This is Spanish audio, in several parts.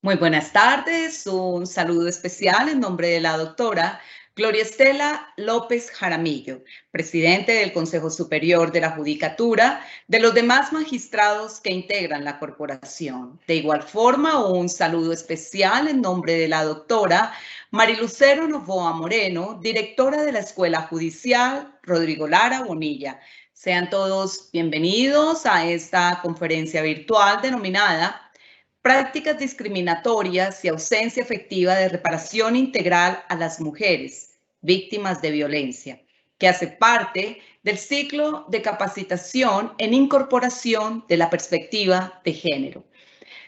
Muy buenas tardes, un saludo especial en nombre de la doctora Gloria Estela López Jaramillo, presidente del Consejo Superior de la Judicatura, de los demás magistrados que integran la corporación. De igual forma, un saludo especial en nombre de la doctora Marilucero Novoa Moreno, directora de la Escuela Judicial Rodrigo Lara Bonilla. Sean todos bienvenidos a esta conferencia virtual denominada Prácticas discriminatorias y ausencia efectiva de reparación integral a las mujeres víctimas de violencia, que hace parte del ciclo de capacitación en incorporación de la perspectiva de género.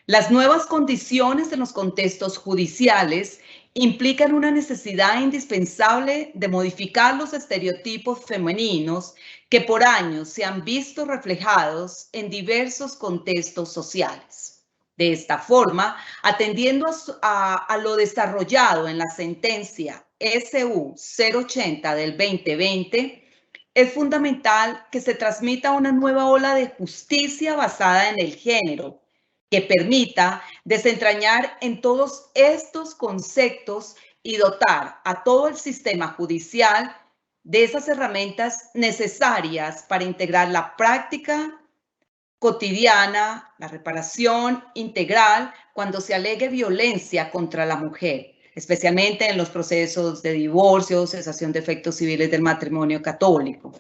Las nuevas condiciones en los contextos judiciales implican una necesidad indispensable de modificar los estereotipos femeninos que por años se han visto reflejados en diversos contextos sociales. De esta forma, atendiendo a lo desarrollado en la sentencia SU 080 del 2020, es fundamental que se transmita una nueva ola de justicia basada en el género, que permita desentrañar en todos estos conceptos y dotar a todo el sistema judicial de esas herramientas necesarias para integrar la práctica cotidiana, la reparación integral cuando se alegue violencia contra la mujer, especialmente en los procesos de divorcio, cesación de efectos civiles del matrimonio católico.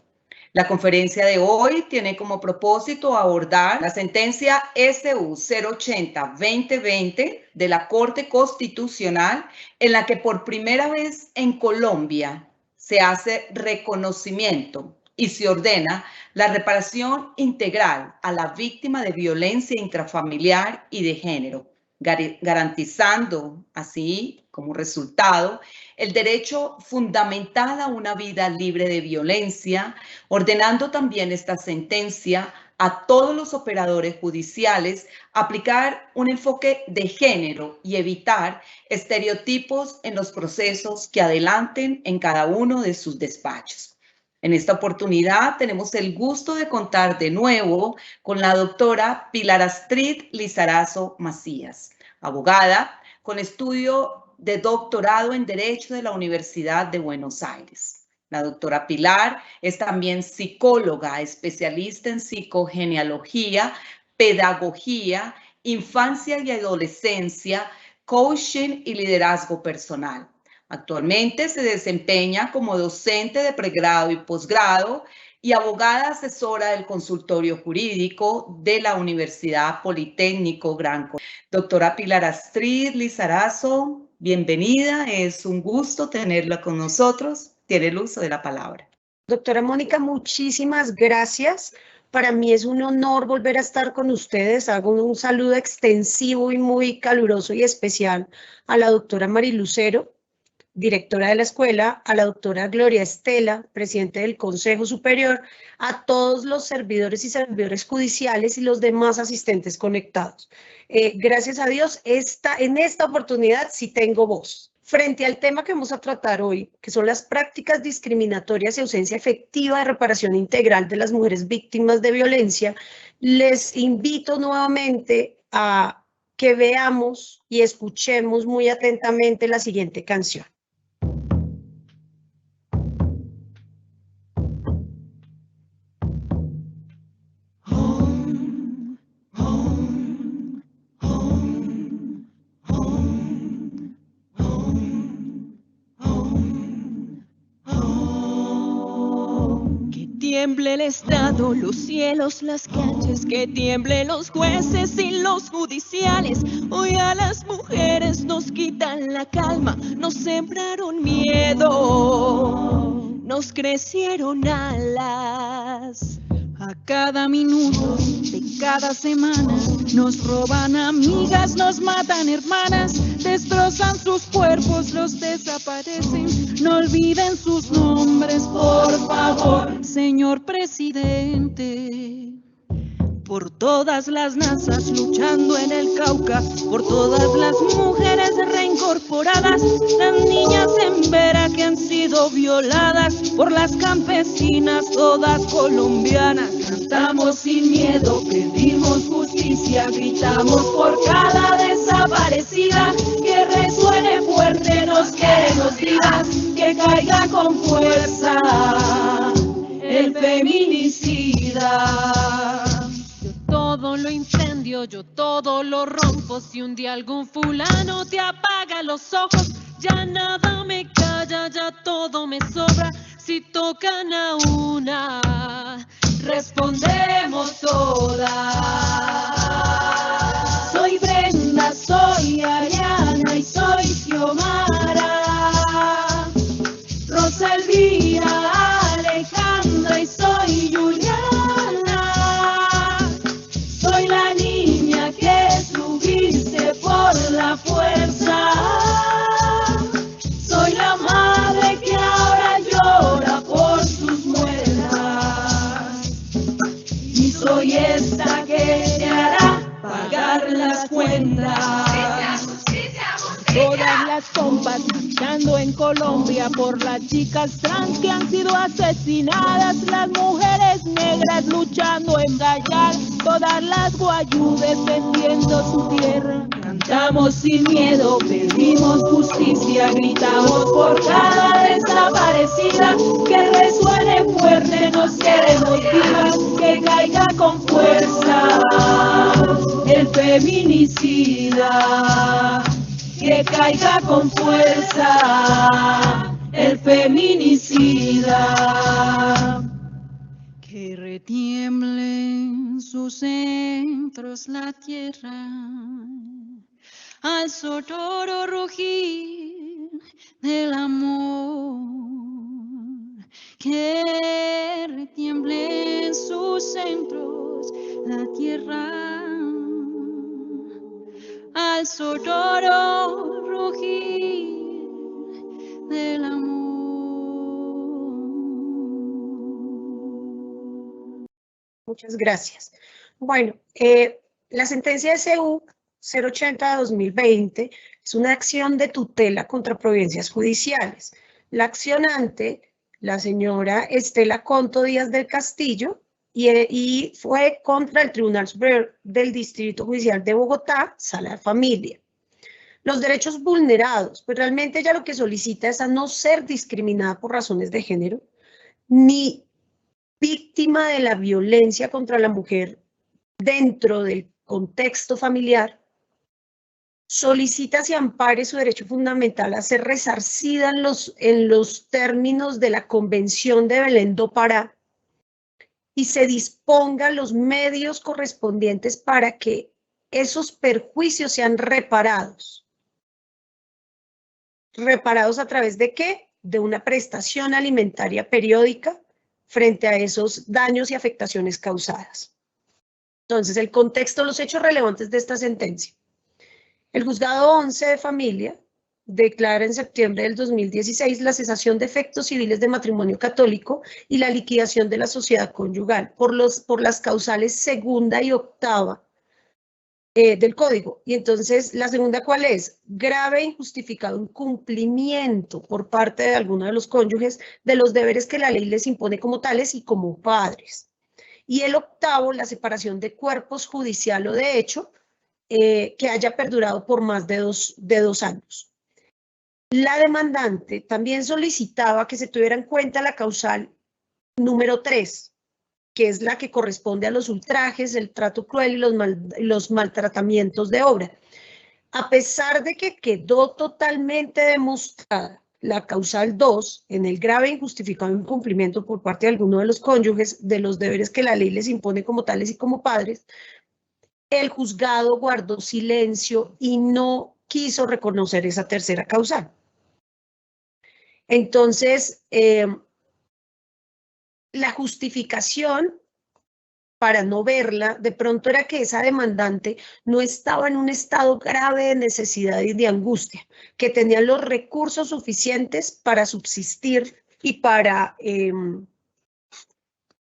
La conferencia de hoy tiene como propósito abordar la sentencia SU 080-2020 de la Corte Constitucional, en la que por primera vez en Colombia se hace reconocimiento y se ordena la reparación integral a la víctima de violencia intrafamiliar y de género, garantizando así como resultado el derecho fundamental a una vida libre de violencia, ordenando también esta sentencia a todos los operadores judiciales aplicar un enfoque de género y evitar estereotipos en los procesos que adelanten en cada uno de sus despachos. En esta oportunidad tenemos el gusto de contar de nuevo con la doctora Pilar Astrid Lizarazo Macías, abogada con estudio de doctorado en Derecho de la Universidad de Buenos Aires. La doctora Pilar es también psicóloga, especialista en psicogenealogía, pedagogía, infancia y adolescencia, coaching y liderazgo personal. Actualmente se desempeña como docente de pregrado y posgrado y abogada asesora del consultorio jurídico de la Universidad Politécnico Gran Colombiana. Doctora Pilar Astrid Lizarazo, bienvenida. Es un gusto tenerla con nosotros. Tiene el uso de la palabra. Doctora Mónica, muchísimas gracias. Para mí es un honor volver a estar con ustedes. Hago un saludo extensivo y muy caluroso y especial a la doctora Marilucero, directora de la escuela, a la doctora Gloria Estela, presidente del Consejo Superior, a todos los servidores y servidores judiciales y los demás asistentes conectados. Gracias a Dios, en esta oportunidad sí tengo voz. Frente al tema que vamos a tratar hoy, que son las prácticas discriminatorias y ausencia efectiva de reparación integral de las mujeres víctimas de violencia, les invito nuevamente a que veamos y escuchemos muy atentamente la siguiente canción. Tiemble el Estado, los cielos, las calles, que tiemblen los jueces y los judiciales. Hoy a las mujeres nos quitan la calma, nos sembraron miedo, nos crecieron alas. A cada minuto de cada semana nos roban amigas, nos matan hermanas, destrozan sus cuerpos, los desaparecen. No olviden sus nombres, por favor, señor presidente. Por todas las nazas luchando en el Cauca, por todas las mujeres reincorporadas, las niñas en Vera que han sido violadas, por las campesinas todas colombianas. Cantamos sin miedo, pedimos justicia, gritamos por cada desaparecida. caiga con fuerza el feminicida. Yo todo lo incendio, yo todo lo rompo. Si un día algún fulano te apaga los ojos, ya nada me calla, ya todo me sobra. Si tocan a una, Respondemos todas. Soy Brenda, soy Ariana y soy Xiomara. Rosa Elvira, Alejandra y soy Juliana. Soy la niña que subiste por la fuerza. Soy la madre que ahora llora por sus muertas. Y soy esta que te hará pagar las cuentas. todas las compas marchando en Colombia por las chicas trans que han sido asesinadas, las mujeres negras luchando en Gallar, todas las guayú defendiendo su tierra. Cantamos sin miedo, pedimos justicia, gritamos por cada desaparecida, que resuene fuerte, nos queremos vivas, que caiga con fuerza el feminicida, que caiga con fuerza el feminicida. Que retiemble en sus centros la tierra, al sonoro rugir del amor. Que retiemble en sus centros la tierra, al sonoro rugir del amor. Muchas gracias. Bueno, la sentencia de CU 080-2020 es una acción de tutela contra providencias judiciales. La accionante, la señora Estela Conto Díaz del Castillo, y fue contra el Tribunal Superior del Distrito Judicial de Bogotá, Sala de Familia. Los derechos vulnerados, pues realmente ella lo que solicita es a no ser discriminada por razones de género, ni víctima de la violencia contra la mujer dentro del contexto familiar, solicita se ampare su derecho fundamental a ser resarcida en los términos de la Convención de Belén do Pará y se disponga los medios correspondientes para que esos perjuicios sean reparados. ¿Reparados a través de qué? De una prestación alimentaria periódica frente a esos daños y afectaciones causadas. Entonces, el contexto, los hechos relevantes de esta sentencia. El Juzgado 11 de Familia declara en septiembre del 2016 la cesación de efectos civiles de matrimonio católico y la liquidación de la sociedad conyugal por las causales segunda y octava del Código. Y entonces, ¿la segunda cuál es? Grave e injustificado incumplimiento por parte de alguno de los cónyuges de los deberes que la ley les impone como tales y como padres. Y el octavo, la separación de cuerpos judicial o de hecho, que haya perdurado por más de dos años. La demandante también solicitaba que se tuviera en cuenta la causal número 3, que es la que corresponde a los ultrajes, el trato cruel y los maltratamientos de obra. A pesar de que quedó totalmente demostrada la causal 2 en el grave e injustificado incumplimiento por parte de alguno de los cónyuges de los deberes que la ley les impone como tales y como padres, el juzgado guardó silencio y no quiso reconocer esa tercera causal. Entonces, la justificación para no verla, de pronto era que esa demandante no estaba en un estado grave de necesidad y de angustia, que tenía los recursos suficientes para subsistir y para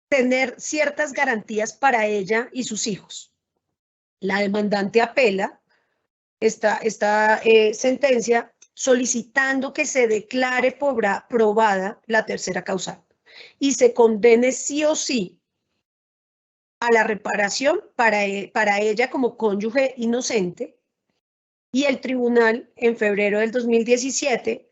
tener ciertas garantías para ella y sus hijos. La demandante apela esta sentencia solicitando que se declare probada la tercera causal y se condene sí o sí a la reparación para ella como cónyuge inocente, y el tribunal en febrero del 2017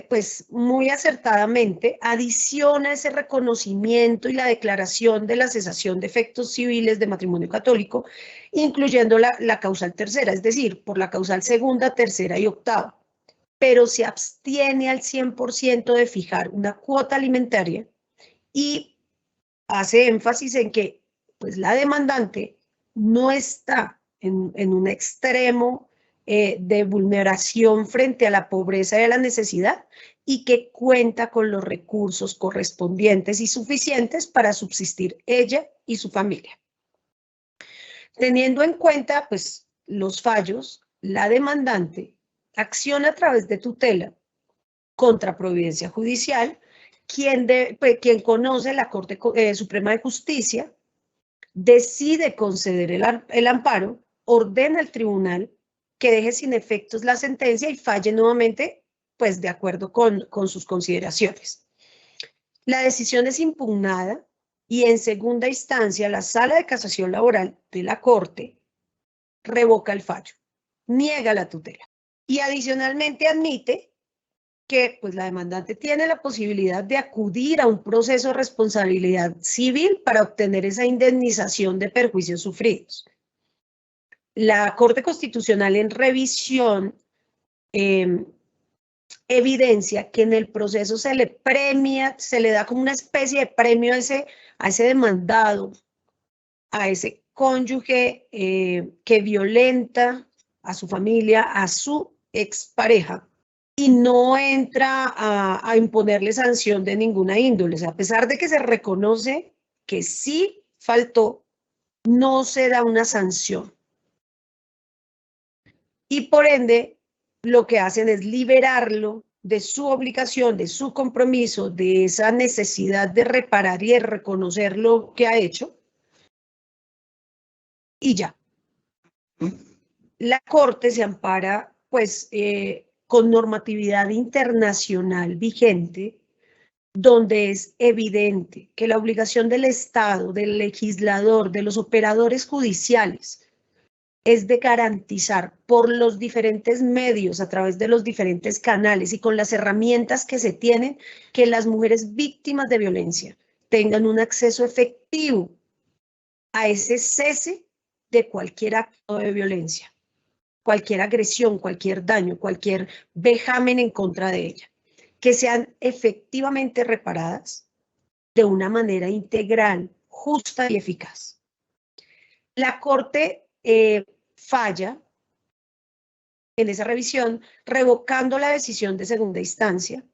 pues muy acertadamente, adiciona ese reconocimiento y la declaración de la cesación de efectos civiles de matrimonio católico, incluyendo la causal tercera, es decir, por la causal segunda, tercera y octava, pero se abstiene al 100% de fijar una cuota alimentaria y hace énfasis en que pues, la demandante no está en un extremo de vulneración frente a la pobreza y a la necesidad y que cuenta con los recursos correspondientes y suficientes para subsistir ella y su familia. Teniendo en cuenta pues, los fallos, la demandante acciona a través de tutela contra providencia judicial, quien conoce la Corte Suprema de Justicia, decide conceder el amparo, ordena al tribunal que deje sin efectos la sentencia y falle nuevamente, pues de acuerdo con sus consideraciones. La decisión es impugnada y en segunda instancia la Sala de Casación Laboral de la Corte revoca el fallo, niega la tutela y adicionalmente admite que pues, la demandante tiene la posibilidad de acudir a un proceso de responsabilidad civil para obtener esa indemnización de perjuicios sufridos. La Corte Constitucional en revisión evidencia que en el proceso se le premia, se le da como una especie de premio a ese demandado, a ese cónyuge que violenta a su familia, a su expareja, y no entra a imponerle sanción de ninguna índole. O sea, a pesar de que se reconoce que sí faltó, no se da una sanción. Y por ende, lo que hacen es liberarlo de su obligación, de su compromiso, de esa necesidad de reparar y de reconocer lo que ha hecho. Y ya. La Corte se ampara, pues, con normatividad internacional vigente, donde es evidente que la obligación del Estado, del legislador, de los operadores judiciales, es de garantizar por los diferentes medios, a través de los diferentes canales y con las herramientas que se tienen, que las mujeres víctimas de violencia tengan un acceso efectivo a ese cese de cualquier acto de violencia, cualquier agresión, cualquier daño, cualquier vejamen en contra de ella, que sean efectivamente reparadas de una manera integral, justa y eficaz. La Corte falla en esa revisión, revocando la decisión de segunda instancia,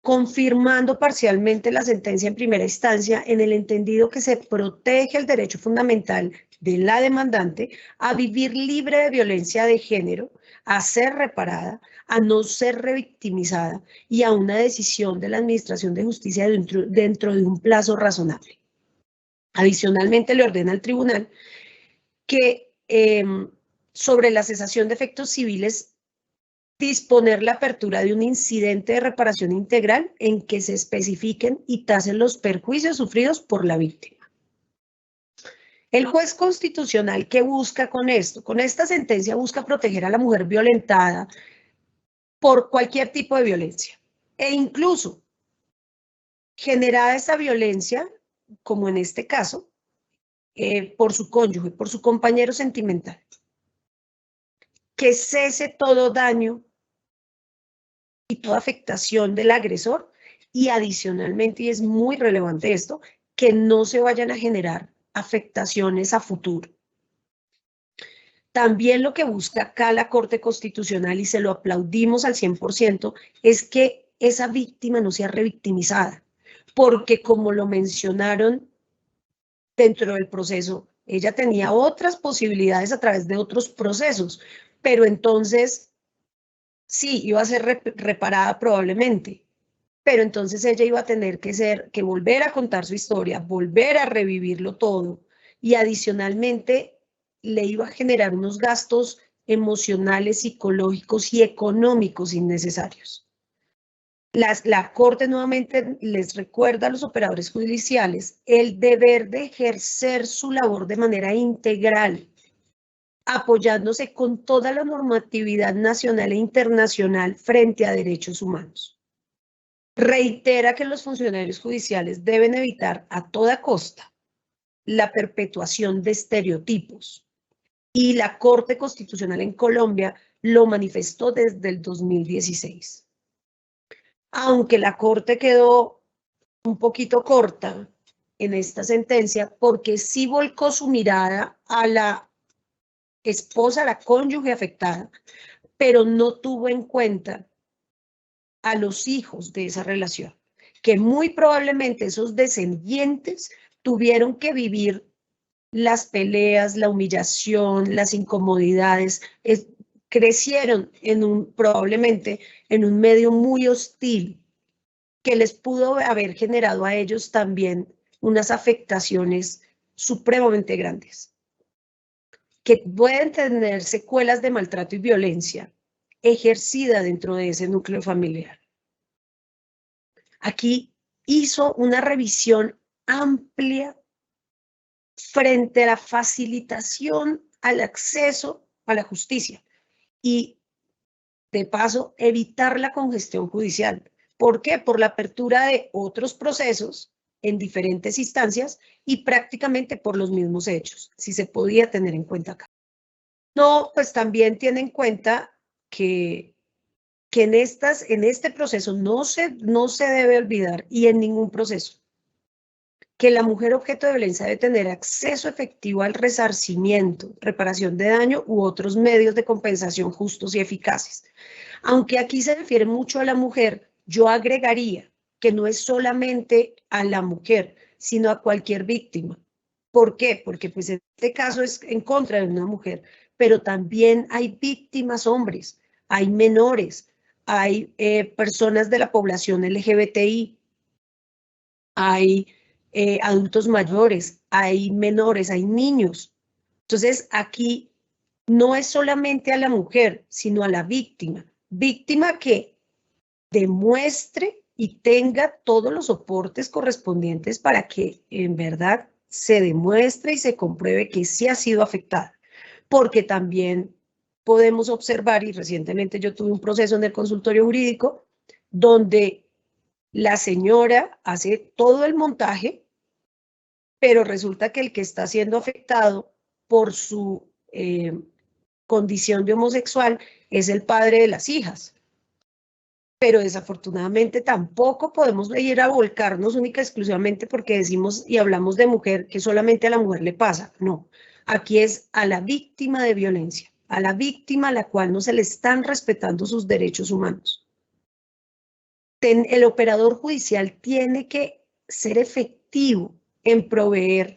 confirmando parcialmente la sentencia en primera instancia en el entendido que se protege el derecho fundamental de la demandante a vivir libre de violencia de género, a ser reparada, a no ser revictimizada y a una decisión de la Administración de Justicia dentro de un plazo razonable. Adicionalmente, le ordena al tribunal que sobre la cesación de efectos civiles disponer la apertura de un incidente de reparación integral en que se especifiquen y tasen los perjuicios sufridos por la víctima. El juez constitucional, ¿qué busca con esto? Con esta sentencia busca proteger a la mujer violentada por cualquier tipo de violencia e incluso generada esa violencia, como en este caso, por su cónyuge, por su compañero sentimental. Que cese todo daño y toda afectación del agresor y adicionalmente, y es muy relevante esto, que no se vayan a generar afectaciones a futuro. También lo que busca acá la Corte Constitucional, y se lo aplaudimos al 100%, es que esa víctima no sea revictimizada, porque como lo mencionaron dentro del proceso, ella tenía otras posibilidades a través de otros procesos, pero entonces sí, iba a ser reparada probablemente, pero entonces ella iba a tener que volver a contar su historia, volver a revivirlo todo y adicionalmente le iba a generar unos gastos emocionales, psicológicos y económicos innecesarios. La Corte nuevamente les recuerda a los operadores judiciales el deber de ejercer su labor de manera integral, apoyándose con toda la normatividad nacional e internacional frente a derechos humanos. Reitera que los funcionarios judiciales deben evitar a toda costa la perpetuación de estereotipos, y la Corte Constitucional en Colombia lo manifestó desde el 2016. Aunque la Corte quedó un poquito corta en esta sentencia, porque sí volcó su mirada a la esposa, a la cónyuge afectada, pero no tuvo en cuenta a los hijos de esa relación, que muy probablemente esos descendientes tuvieron que vivir las peleas, la humillación, las incomodidades, crecieron probablemente en un medio muy hostil que les pudo haber generado a ellos también unas afectaciones supremamente grandes, que pueden tener secuelas de maltrato y violencia ejercida dentro de ese núcleo familiar. Aquí hizo una revisión amplia frente a la facilitación al acceso a la justicia y, de paso, evitar la congestión judicial. ¿Por qué? Por la apertura de otros procesos en diferentes instancias y prácticamente por los mismos hechos, si se podía tener en cuenta acá. No, pues también tiene en cuenta que en este proceso no se debe olvidar, y en ningún proceso, que la mujer objeto de violencia debe tener acceso efectivo al resarcimiento, reparación de daño u otros medios de compensación justos y eficaces. Aunque aquí se refiere mucho a la mujer, yo agregaría que no es solamente a la mujer, sino a cualquier víctima. ¿Por qué? Porque pues en este caso es en contra de una mujer, pero también hay víctimas hombres, hay menores, hay personas de la población LGBTI, hay adultos mayores, hay menores, hay niños. Entonces, aquí no es solamente a la mujer, sino a la víctima. Víctima que demuestre y tenga todos los soportes correspondientes para que en verdad se demuestre y se compruebe que sí ha sido afectada. Porque también podemos observar, y recientemente yo tuve un proceso en el consultorio jurídico, donde la señora hace todo el montaje, pero resulta que el que está siendo afectado por su condición de homosexual es el padre de las hijas. Pero desafortunadamente tampoco podemos ir a volcarnos única y exclusivamente porque decimos y hablamos de mujer, que solamente a la mujer le pasa. No, aquí es a la víctima de violencia, a la víctima a la cual no se le están respetando sus derechos humanos. El operador judicial tiene que ser efectivo en proveer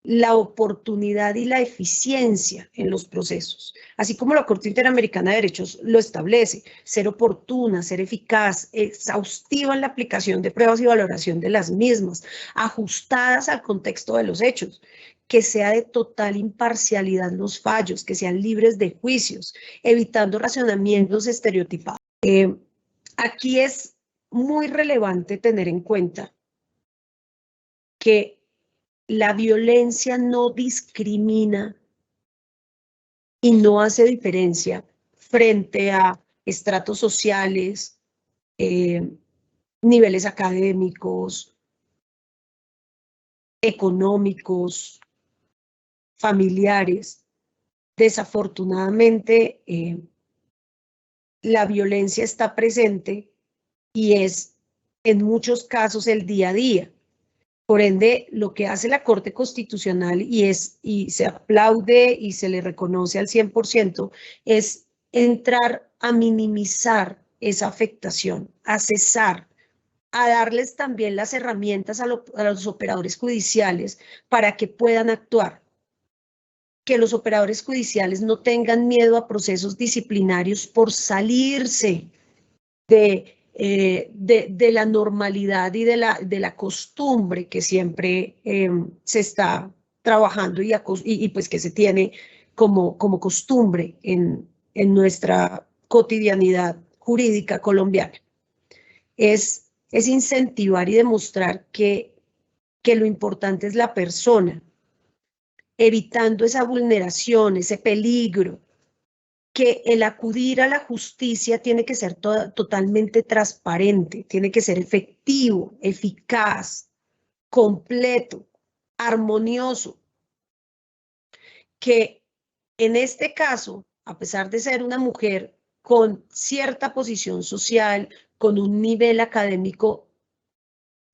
la oportunidad y la eficiencia en los procesos, así como la Corte Interamericana de Derechos lo establece, ser oportuna, ser eficaz, exhaustiva en la aplicación de pruebas y valoración de las mismas, ajustadas al contexto de los hechos, que sea de total imparcialidad los fallos, que sean libres de juicios, evitando razonamientos estereotipados. Aquí es muy relevante tener en cuenta que la violencia no discrimina y no hace diferencia frente a estratos sociales, niveles académicos, económicos, familiares. Desafortunadamente, la violencia está presente y es en muchos casos el día a día. Por ende, lo que hace la Corte Constitucional y se aplaude y se le reconoce al 100% es entrar a minimizar esa afectación, a cesar, a darles también las herramientas a los operadores judiciales para que puedan actuar. Que los operadores judiciales no tengan miedo a procesos disciplinarios por salirse de la normalidad y de la costumbre que siempre se está trabajando y pues que se tiene como costumbre en nuestra cotidianidad jurídica colombiana. Es incentivar y demostrar que lo importante es la persona, evitando esa vulneración, ese peligro, que el acudir a la justicia tiene que ser totalmente transparente, tiene que ser efectivo, eficaz, completo, armonioso, que en este caso, a pesar de ser una mujer con cierta posición social, con un nivel académico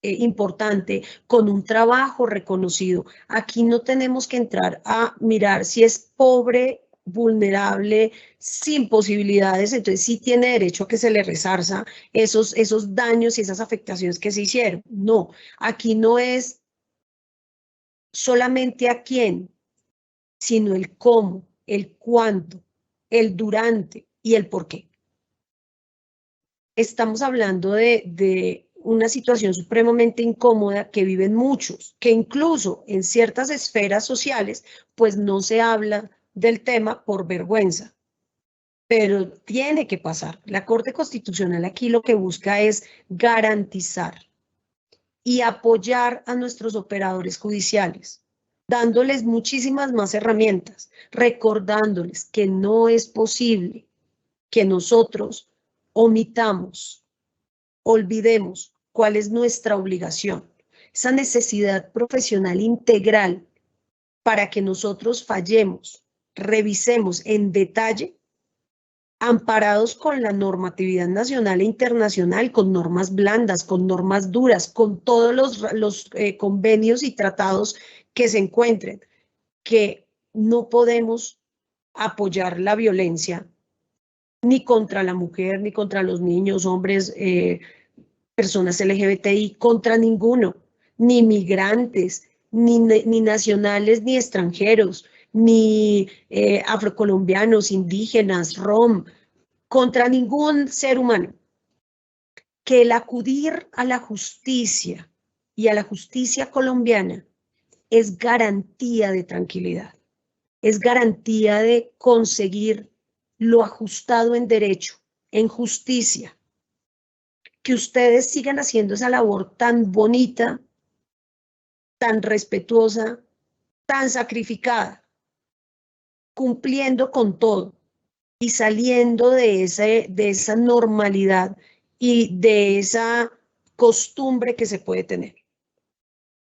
importante, con un trabajo reconocido, aquí no tenemos que entrar a mirar si es pobre, vulnerable, sin posibilidades, entonces sí tiene derecho a que se le resarza esos daños y esas afectaciones que se hicieron. No, aquí no es solamente a quién, sino el cómo, el cuánto, el durante y el por qué. Estamos hablando de una situación supremamente incómoda que viven muchos, que incluso en ciertas esferas sociales, pues no se habla del tema por vergüenza, pero tiene que pasar. La Corte Constitucional aquí lo que busca es garantizar y apoyar a nuestros operadores judiciales, dándoles muchísimas más herramientas, recordándoles que no es posible que nosotros omitamos, olvidemos cuál es nuestra obligación, esa necesidad profesional integral para que nosotros fallemos, revisemos en detalle, amparados con la normatividad nacional e internacional, con normas blandas, con normas duras, con todos los convenios y tratados que se encuentren, que no podemos apoyar la violencia ni contra la mujer, ni contra los niños, hombres, personas LGBTI, contra ninguno, ni migrantes, ni nacionales, ni extranjeros, ni afrocolombianos, indígenas, rom, contra ningún ser humano. Que el acudir a la justicia y a la justicia colombiana es garantía de tranquilidad, es garantía de conseguir lo ajustado en derecho, en justicia. Que ustedes sigan haciendo esa labor tan bonita, tan respetuosa, tan sacrificada, cumpliendo con todo y saliendo de esa normalidad y de esa costumbre que se puede tener.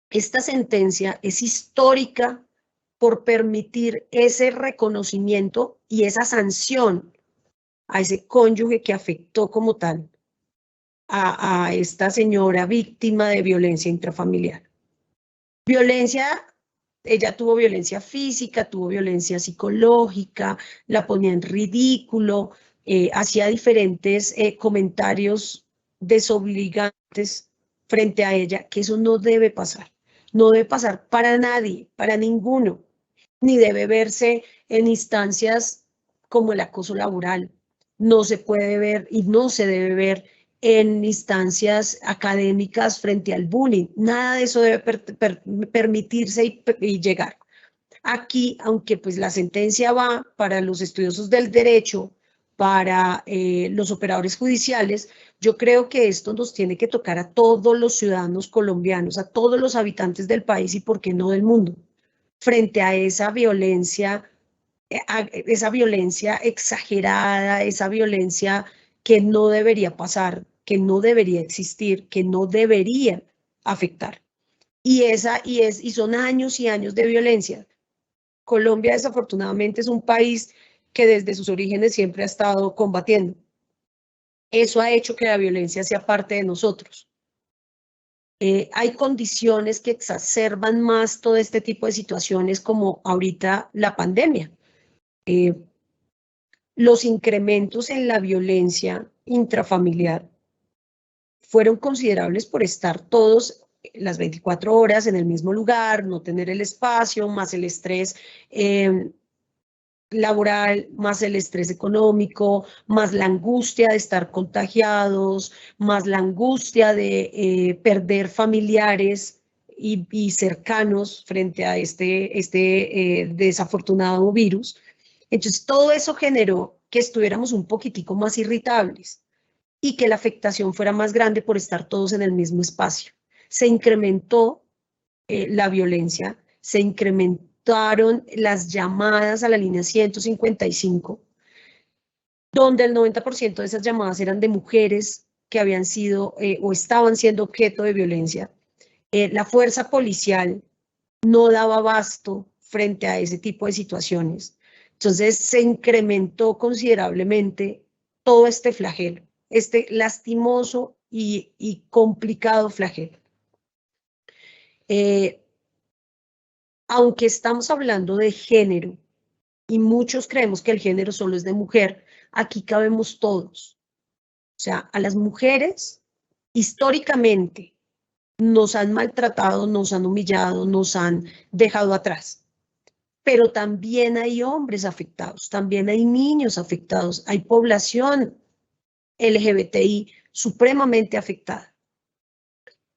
Esta sentencia es histórica por permitir ese reconocimiento y esa sanción a ese cónyuge que afectó como tal a esta señora víctima de violencia intrafamiliar. Violencia, ella tuvo violencia física, tuvo violencia psicológica, la ponía en ridículo, hacía diferentes comentarios desobligantes frente a ella, que eso no debe pasar. No debe pasar para nadie, para ninguno, ni debe verse en instancias como el acoso laboral. No se puede ver y no se debe ver en instancias académicas frente al bullying. Nada de eso debe permitirse y llegar. Aquí, aunque pues la sentencia va para los estudiosos del derecho, para los operadores judiciales, yo creo que esto nos tiene que tocar a todos los ciudadanos colombianos, a todos los habitantes del país y por qué no del mundo, frente a esa violencia exagerada, esa violencia que no debería pasar, que no debería existir, que no debería afectar. Y son años y años de violencia. Colombia, desafortunadamente, es un país que desde sus orígenes siempre ha estado combatiendo. Eso ha hecho que la violencia sea parte de nosotros. Hay condiciones que exacerban más todo este tipo de situaciones, como ahorita la pandemia. Los incrementos en la violencia intrafamiliar fueron considerables por estar todos las 24 horas en el mismo lugar, no tener el espacio, más el estrés laboral, más el estrés económico, más la angustia de estar contagiados, más la angustia de perder familiares y cercanos frente a este desafortunado virus. Entonces, todo eso generó que estuviéramos un poquitico más irritables y que la afectación fuera más grande por estar todos en el mismo espacio. Se incrementó la violencia, se incrementó aumentaron las llamadas a la línea 155, donde el 90% de esas llamadas eran de mujeres que habían sido o estaban siendo objeto de violencia. La fuerza policial no daba abasto frente a ese tipo de situaciones. Entonces se incrementó considerablemente todo este flagelo, este lastimoso y complicado flagelo. Aunque estamos hablando de género y muchos creemos que el género solo es de mujer, aquí cabemos todos. O sea, a las mujeres históricamente nos han maltratado, nos han humillado, nos han dejado atrás. Pero también hay hombres afectados, también hay niños afectados, hay población LGBTI supremamente afectada.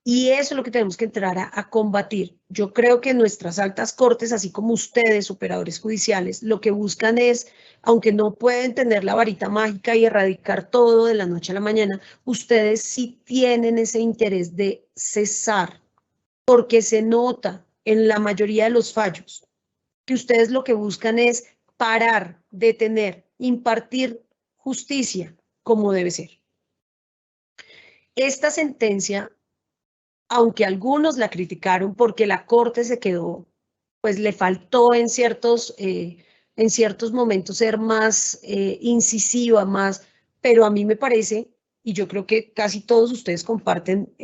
Y eso es lo que tenemos que entrar a combatir. Yo creo que nuestras altas cortes, así como ustedes, operadores judiciales, lo que buscan es, aunque no pueden tener la varita mágica y erradicar todo de la noche a la mañana, ustedes sí tienen ese interés de cesar, porque se nota en la mayoría de los fallos que ustedes lo que buscan es parar, detener, impartir justicia como debe ser. Esta sentencia, aunque algunos la criticaron porque la Corte se quedó, pues le faltó en ciertos momentos ser más incisiva, más, pero a mí me parece, y yo creo que casi todos ustedes comparten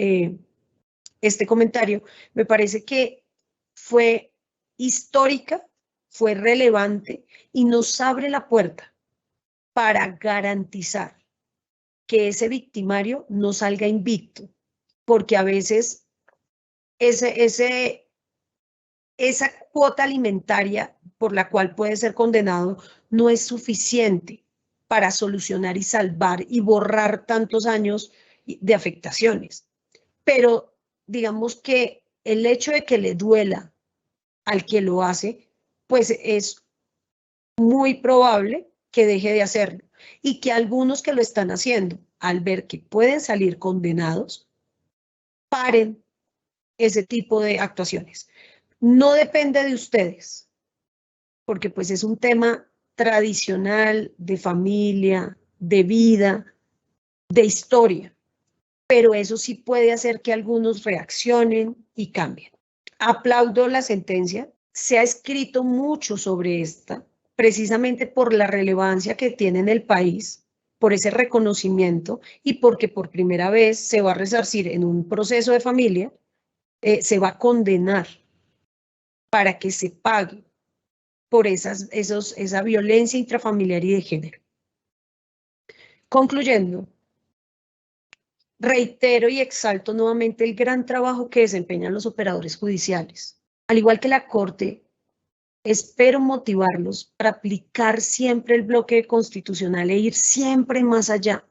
este comentario, me parece que fue histórica, fue relevante y nos abre la puerta para garantizar que ese victimario no salga invicto, porque a veces esa cuota alimentaria por la cual puede ser condenado no es suficiente para solucionar y salvar y borrar tantos años de afectaciones. Pero digamos que el hecho de que le duela al que lo hace, pues es muy probable que deje de hacerlo y que algunos que lo están haciendo, al ver que pueden salir condenados, paren ese tipo de actuaciones. No depende de ustedes, porque pues es un tema tradicional, de familia, de vida, de historia, pero eso sí puede hacer que algunos reaccionen y cambien. Aplaudo la sentencia, se ha escrito mucho sobre esta, precisamente por la relevancia que tiene en el país, por ese reconocimiento y porque por primera vez se va a resarcir en un proceso de familia, se va a condenar para que se pague por esa violencia intrafamiliar y de género. Concluyendo, reitero y exalto nuevamente el gran trabajo que desempeñan los operadores judiciales. Al igual que la Corte, espero motivarlos para aplicar siempre el bloque constitucional e ir siempre más allá.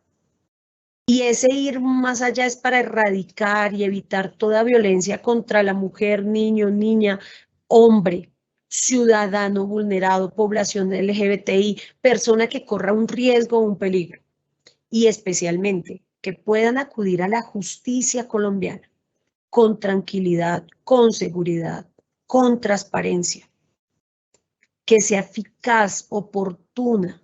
Y ese ir más allá es para erradicar y evitar toda violencia contra la mujer, niño, niña, hombre, ciudadano vulnerado, población LGBTI, persona que corra un riesgo o un peligro. Y especialmente que puedan acudir a la justicia colombiana con tranquilidad, con seguridad, con transparencia, que sea eficaz, oportuna,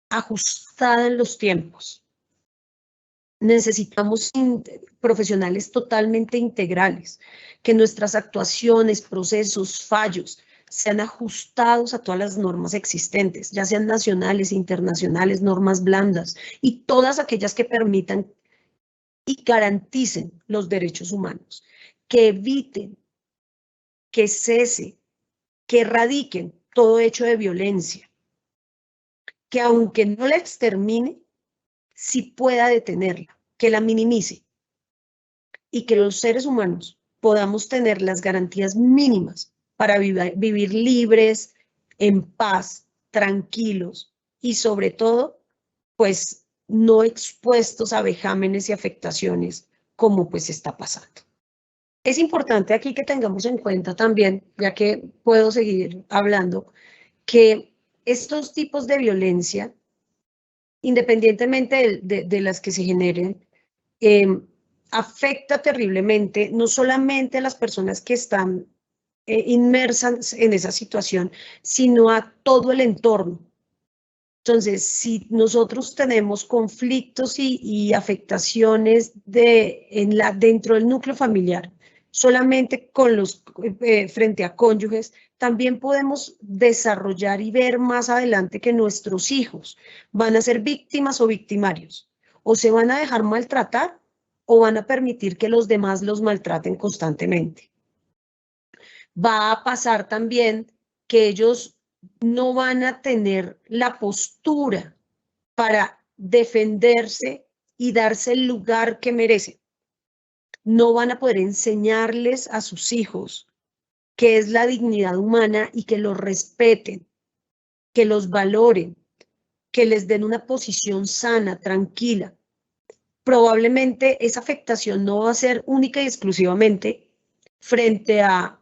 ajustada en los tiempos. Necesitamos profesionales totalmente integrales, que nuestras actuaciones, procesos, fallos sean ajustados a todas las normas existentes, ya sean nacionales, internacionales, normas blandas y todas aquellas que permitan y garanticen los derechos humanos, que eviten, que cese, que erradiquen todo hecho de violencia, que aunque no la extermine, sí pueda detenerla, que la minimice y que los seres humanos podamos tener las garantías mínimas para vivir libres, en paz, tranquilos y sobre todo, pues no expuestos a vejámenes y afectaciones como pues está pasando. Es importante aquí que tengamos en cuenta también, ya que puedo seguir hablando, que estos tipos de violencia, independientemente de las que se generen, afecta terriblemente no solamente a las personas que están inmersas en esa situación, sino a todo el entorno. Entonces, si nosotros tenemos conflictos y afectaciones dentro del núcleo familiar, solamente con frente a cónyuges, también podemos desarrollar y ver más adelante que nuestros hijos van a ser víctimas o victimarios, o se van a dejar maltratar o van a permitir que los demás los maltraten constantemente. Va a pasar también que ellos no van a tener la postura para defenderse y darse el lugar que merecen. No van a poder enseñarles a sus hijos qué es la dignidad humana y que los respeten, que los valoren, que les den una posición sana, tranquila. Probablemente esa afectación no va a ser única y exclusivamente frente a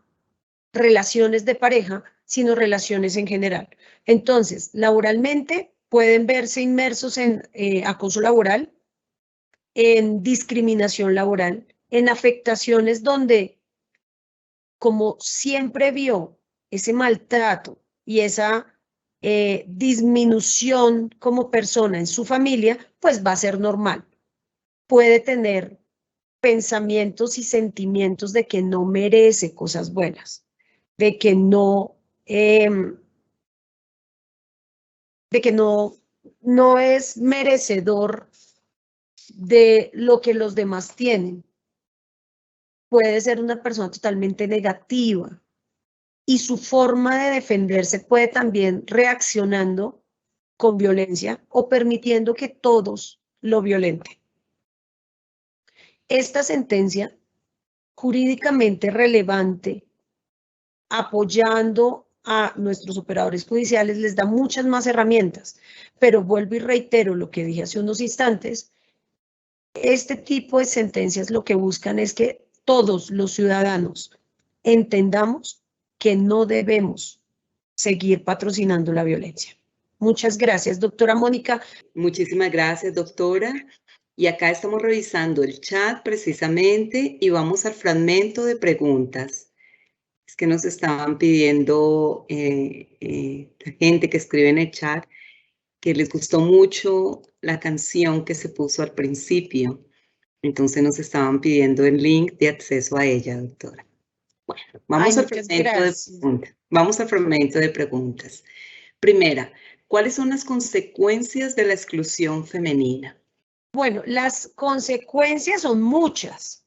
relaciones de pareja, sino relaciones en general. Entonces, laboralmente pueden verse inmersos en acoso laboral, en discriminación laboral, en afectaciones donde, como siempre vio ese maltrato y esa disminución como persona en su familia, pues va a ser normal. Puede tener pensamientos y sentimientos de que no merece cosas buenas, de que no es merecedor de lo que los demás tienen. Puede ser una persona totalmente negativa y su forma de defenderse puede también reaccionando con violencia o permitiendo que todos lo violenten. Esta sentencia jurídicamente relevante, apoyando a nuestros operadores judiciales, les da muchas más herramientas, pero vuelvo y reitero lo que dije hace unos instantes, este tipo de sentencias lo que buscan es que todos los ciudadanos entendamos que no debemos seguir patrocinando la violencia. Muchas gracias, doctora Mónica. Muchísimas gracias, doctora. Y acá estamos revisando el chat precisamente y vamos al fragmento de preguntas. Es que nos estaban pidiendo la gente que escribe en el chat que les gustó mucho la canción que se puso al principio. Entonces nos estaban pidiendo el link de acceso a ella, doctora. Bueno, vamos al fragmento de preguntas. Vamos al fragmento de preguntas. Primera, ¿cuáles son las consecuencias de la exclusión femenina? Bueno, las consecuencias son muchas.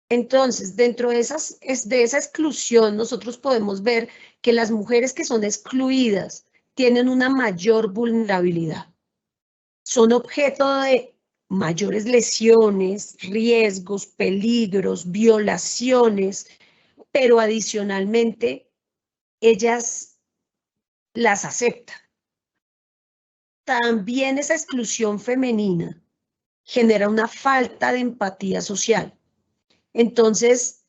Entonces, dentro de esa exclusión, nosotros podemos ver que las mujeres que son excluidas tienen una mayor vulnerabilidad. Son objeto de mayores lesiones, riesgos, peligros, violaciones, pero adicionalmente ellas las aceptan. También esa exclusión femenina genera una falta de empatía social. Entonces,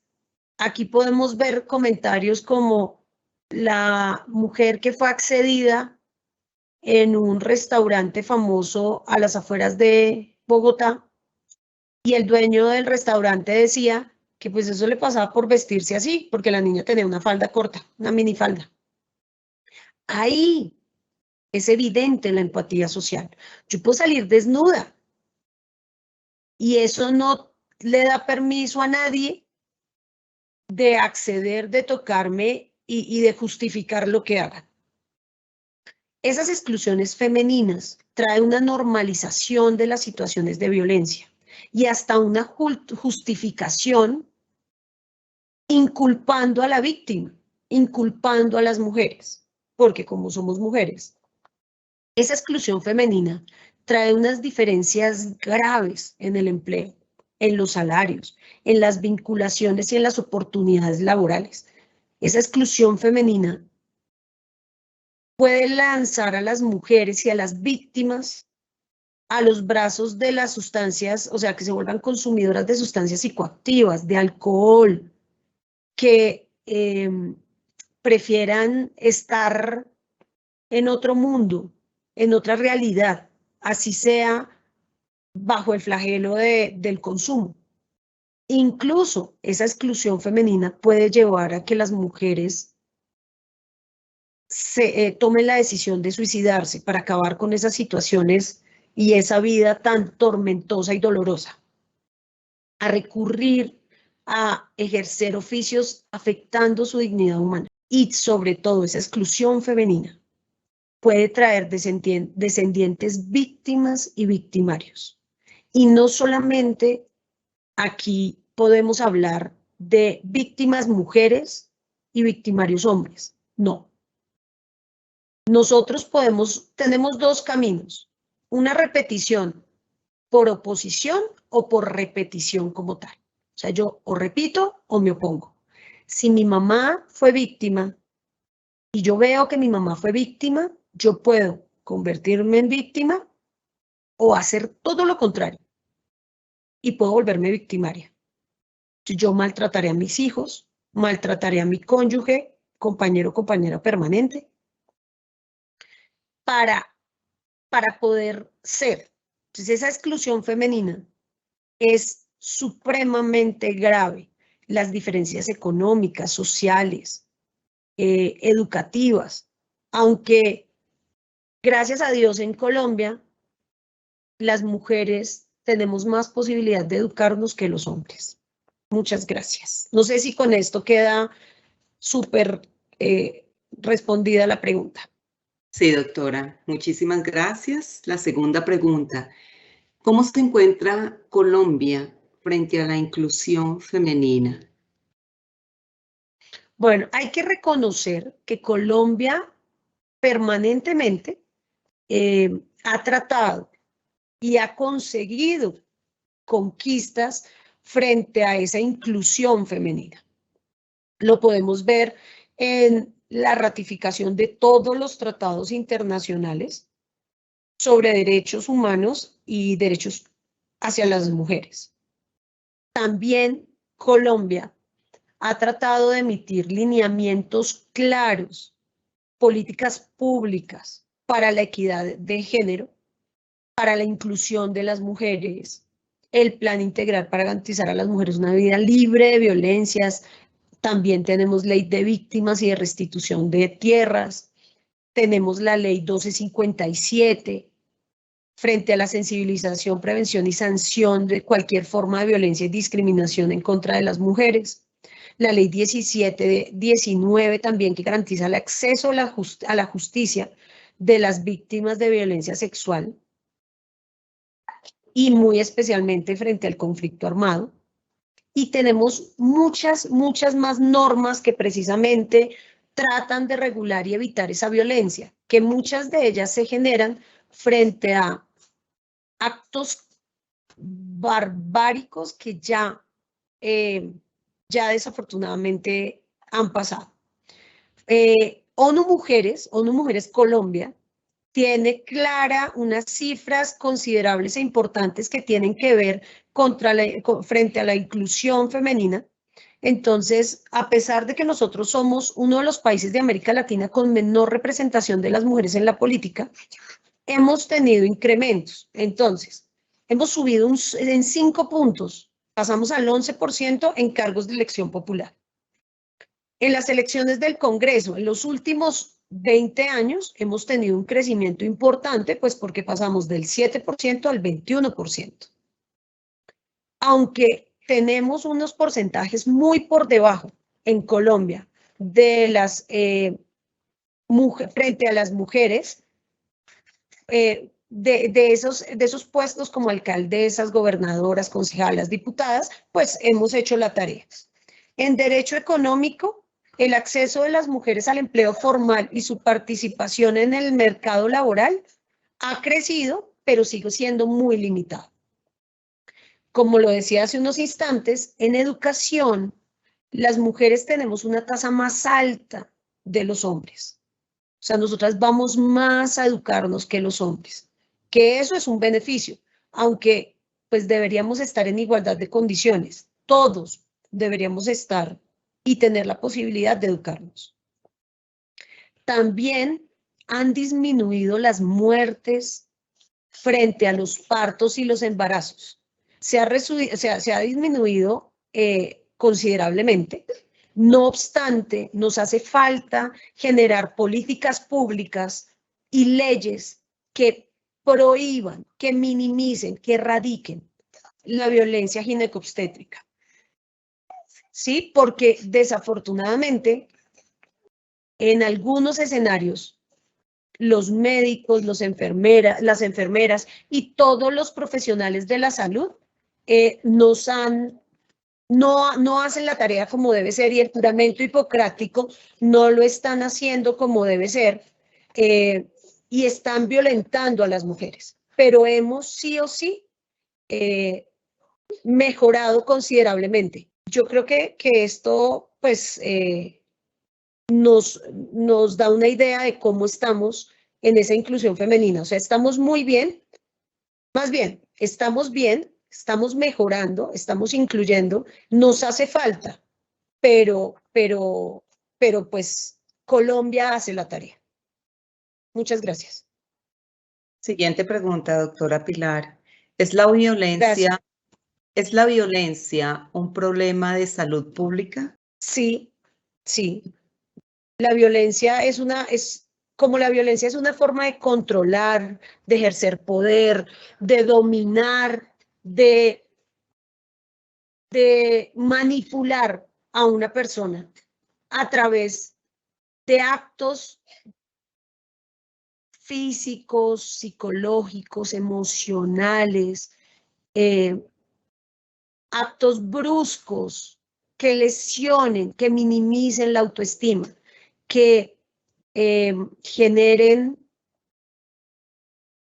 aquí podemos ver comentarios como la mujer que fue accedida en un restaurante famoso a las afueras de Bogotá y el dueño del restaurante decía que pues eso le pasaba por vestirse así, porque la niña tenía una falda corta, una minifalda. Ahí es evidente la empatía social. Yo puedo salir desnuda y eso no le da permiso a nadie de acceder, de tocarme y de justificar lo que hagan. Esas exclusiones femeninas traen una normalización de las situaciones de violencia y hasta una justificación inculpando a la víctima, inculpando a las mujeres, porque como somos mujeres, esa exclusión femenina trae unas diferencias graves en el empleo, en los salarios, en las vinculaciones y en las oportunidades laborales. Esa exclusión femenina puede lanzar a las mujeres y a las víctimas a los brazos de las sustancias, o sea, que se vuelvan consumidoras de sustancias psicoactivas, de alcohol, que prefieran estar en otro mundo, en otra realidad, así sea bajo el flagelo del consumo. Incluso esa exclusión femenina puede llevar a que las mujeres tomen la decisión de suicidarse para acabar con esas situaciones y esa vida tan tormentosa y dolorosa, a recurrir a ejercer oficios afectando su dignidad humana. Y sobre todo esa exclusión femenina puede traer descendientes víctimas y victimarios. Y no solamente aquí podemos hablar de víctimas mujeres y victimarios hombres, no. Nosotros tenemos dos caminos, una repetición por oposición o por repetición como tal. O sea, yo o repito o me opongo. Si mi mamá fue víctima y yo veo que mi mamá fue víctima, yo puedo convertirme en víctima o hacer todo lo contrario y puedo volverme victimaria. Yo maltrataré a mis hijos, maltrataré a mi cónyuge, compañero o compañera permanente, para poder ser. Entonces, esa exclusión femenina es supremamente grave. Las diferencias económicas, sociales, educativas, aunque gracias a Dios en Colombia, las mujeres tenemos más posibilidad de educarnos que los hombres. Muchas gracias. No sé si con esto queda súper respondida la pregunta. Sí, doctora, muchísimas gracias. La segunda pregunta, ¿cómo se encuentra Colombia frente a la inclusión femenina? Bueno, hay que reconocer que Colombia permanentemente ha tratado y ha conseguido conquistas frente a esa inclusión femenina. Lo podemos ver en la ratificación de todos los tratados internacionales sobre derechos humanos y derechos hacia las mujeres. También Colombia ha tratado de emitir lineamientos claros, políticas públicas para la equidad de género, para la inclusión de las mujeres, el plan integral para garantizar a las mujeres una vida libre de violencias. También tenemos ley de víctimas y de restitución de tierras. Tenemos la ley 1257 frente a la sensibilización, prevención y sanción de cualquier forma de violencia y discriminación en contra de las mujeres. La ley 1719 también, que garantiza el acceso a la justicia de las víctimas de violencia sexual y muy especialmente frente al conflicto armado. Y tenemos muchas más normas que precisamente tratan de regular y evitar esa violencia, que muchas de ellas se generan frente a actos barbáricos que ya desafortunadamente han pasado. ONU Mujeres Colombia tiene clara unas cifras considerables e importantes que tienen que ver frente a la inclusión femenina. Entonces, a pesar de que nosotros somos uno de los países de América Latina con menor representación de las mujeres en la política, hemos tenido incrementos. Entonces, hemos subido en 5 puntos, pasamos al 11% en cargos de elección popular. En las elecciones del Congreso, en los últimos 20 años, hemos tenido un crecimiento importante, pues porque pasamos del 7% al 21%. Aunque tenemos unos porcentajes muy por debajo en Colombia de las frente a las mujeres, de esos puestos como alcaldesas, gobernadoras, concejalas, diputadas, pues hemos hecho la tarea. En derecho económico, el acceso de las mujeres al empleo formal y su participación en el mercado laboral ha crecido, pero sigue siendo muy limitado. Como lo decía hace unos instantes, en educación, las mujeres tenemos una tasa más alta de los hombres. O sea, nosotras vamos más a educarnos que los hombres, que eso es un beneficio, aunque pues deberíamos estar en igualdad de condiciones. Todos deberíamos estar y tener la posibilidad de educarnos. También han disminuido las muertes frente a los partos y los embarazos. Se ha disminuido considerablemente. No obstante, nos hace falta generar políticas públicas y leyes que prohíban, que minimicen, que erradiquen la violencia ginecobstétrica. Sí, porque desafortunadamente en algunos escenarios los médicos, las enfermeras y todos los profesionales de la salud no hacen la tarea como debe ser, y el juramento hipocrático no lo están haciendo como debe ser, y están violentando a las mujeres. Pero hemos sí o sí mejorado considerablemente. Yo creo que esto pues nos da una idea de cómo estamos en esa inclusión femenina. O sea, estamos muy bien, más bien, estamos bien, estamos mejorando, estamos incluyendo, nos hace falta, pero pues Colombia hace la tarea. Muchas gracias. Siguiente pregunta, doctora Pilar. ¿Es la violencia un problema de salud pública? Sí, sí. La violencia es como la violencia es una forma de controlar, de ejercer poder, de dominar, de manipular a una persona a través de actos físicos, psicológicos, emocionales, actos bruscos que lesionen, que minimicen la autoestima, que generen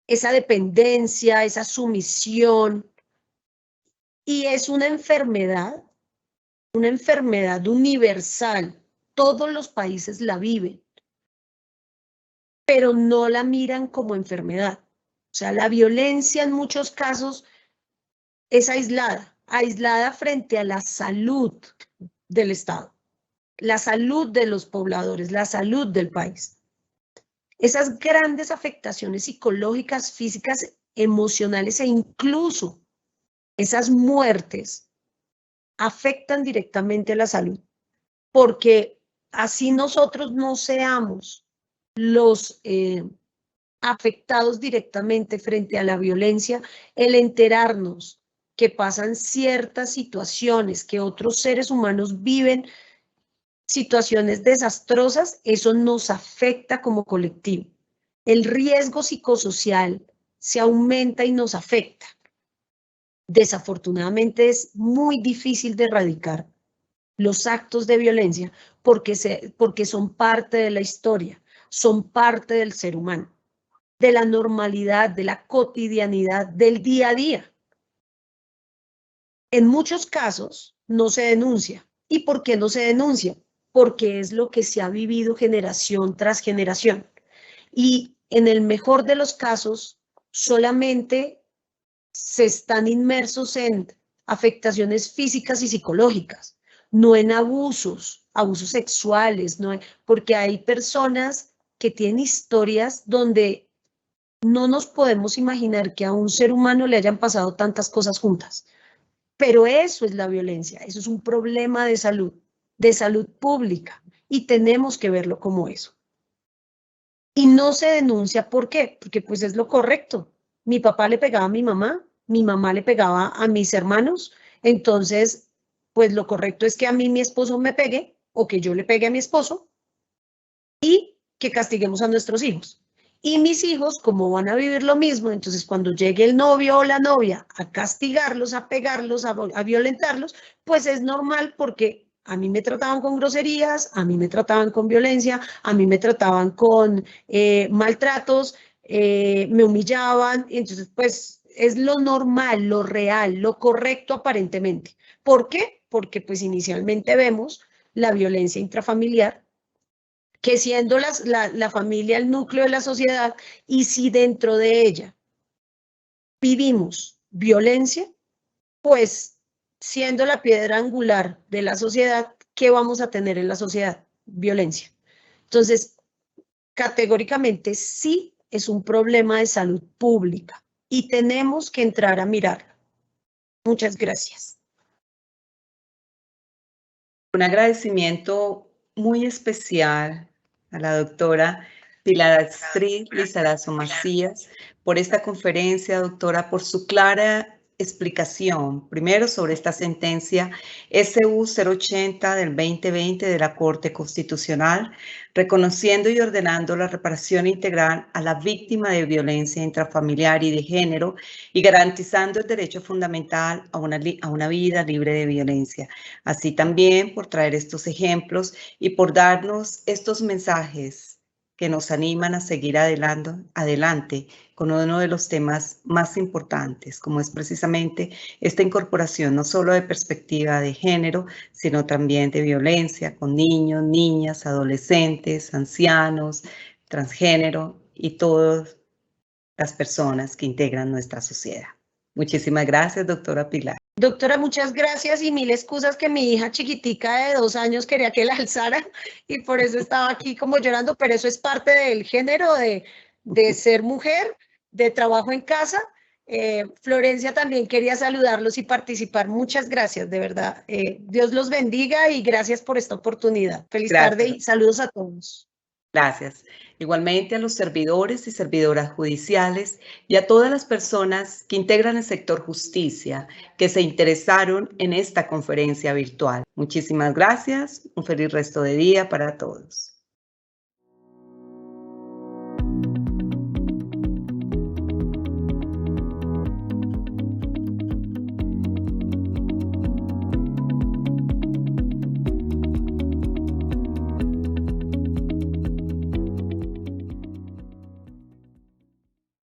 esa dependencia, esa sumisión. Y es una enfermedad universal. Todos los países la viven, pero no la miran como enfermedad. O sea, la violencia en muchos casos es aislada frente a la salud del Estado, la salud de los pobladores, la salud del país. Esas grandes afectaciones psicológicas, físicas, emocionales e incluso esas muertes afectan directamente a la salud, porque así nosotros no seamos los afectados directamente frente a la violencia, el enterarnos que pasan ciertas situaciones, que otros seres humanos viven situaciones desastrosas, eso nos afecta como colectivo. El riesgo psicosocial se aumenta y nos afecta. Desafortunadamente es muy difícil de erradicar los actos de violencia porque son parte de la historia, son parte del ser humano, de la normalidad, de la cotidianidad, del día a día. En muchos casos no se denuncia. ¿Y por qué no se denuncia? Porque es lo que se ha vivido generación tras generación. Y en el mejor de los casos, solamente se están inmersos en afectaciones físicas y psicológicas, no en abusos sexuales, porque hay personas que tienen historias donde no nos podemos imaginar que a un ser humano le hayan pasado tantas cosas juntas. Pero eso es la violencia, eso es un problema de salud pública, y tenemos que verlo como eso. Y no se denuncia, ¿por qué? Porque pues es lo correcto. Mi papá le pegaba a mi mamá le pegaba a mis hermanos, entonces pues lo correcto es que a mí mi esposo me pegue, o que yo le pegue a mi esposo, y que castiguemos a nuestros hijos. Y mis hijos, como van a vivir lo mismo, entonces cuando llegue el novio o la novia a castigarlos, a pegarlos, a violentarlos, pues es normal, porque a mí me trataban con groserías, a mí me trataban con violencia, a mí me trataban con maltratos, me humillaban, y entonces pues es lo normal, lo real, lo correcto aparentemente. ¿Por qué? Porque pues inicialmente vemos la violencia intrafamiliar, que siendo la familia el núcleo de la sociedad, y si dentro de ella vivimos violencia, pues siendo la piedra angular de la sociedad, ¿qué vamos a tener en la sociedad? Violencia. Entonces, categóricamente sí es un problema de salud pública y tenemos que entrar a mirarlo. Muchas gracias. Un agradecimiento muy especial a la doctora Pilar Astrid Lizarazo Macías por esta conferencia, doctora, por su clara explicación, primero sobre esta sentencia SU 080 del 2020 de la Corte Constitucional, reconociendo y ordenando la reparación integral a la víctima de violencia intrafamiliar y de género y garantizando el derecho fundamental a una vida libre de violencia. Así también por traer estos ejemplos y por darnos estos mensajes que nos animan a seguir adelante con uno de los temas más importantes, como es precisamente esta incorporación no solo de perspectiva de género, sino también de violencia con niños, niñas, adolescentes, ancianos, transgénero y todas las personas que integran nuestra sociedad. Muchísimas gracias, doctora Pilar. Doctora, muchas gracias y mil excusas que mi hija chiquitica de 2 años quería que la alzara y por eso estaba aquí como llorando, pero eso es parte del género de ser mujer, de trabajo en casa. Florencia también quería saludarlos y participar. Muchas gracias, de verdad. Dios los bendiga y gracias por esta oportunidad. Feliz tarde y saludos a todos. Gracias. Igualmente a los servidores y servidoras judiciales y a todas las personas que integran el sector justicia que se interesaron en esta conferencia virtual. Muchísimas gracias. Un feliz resto de día para todos.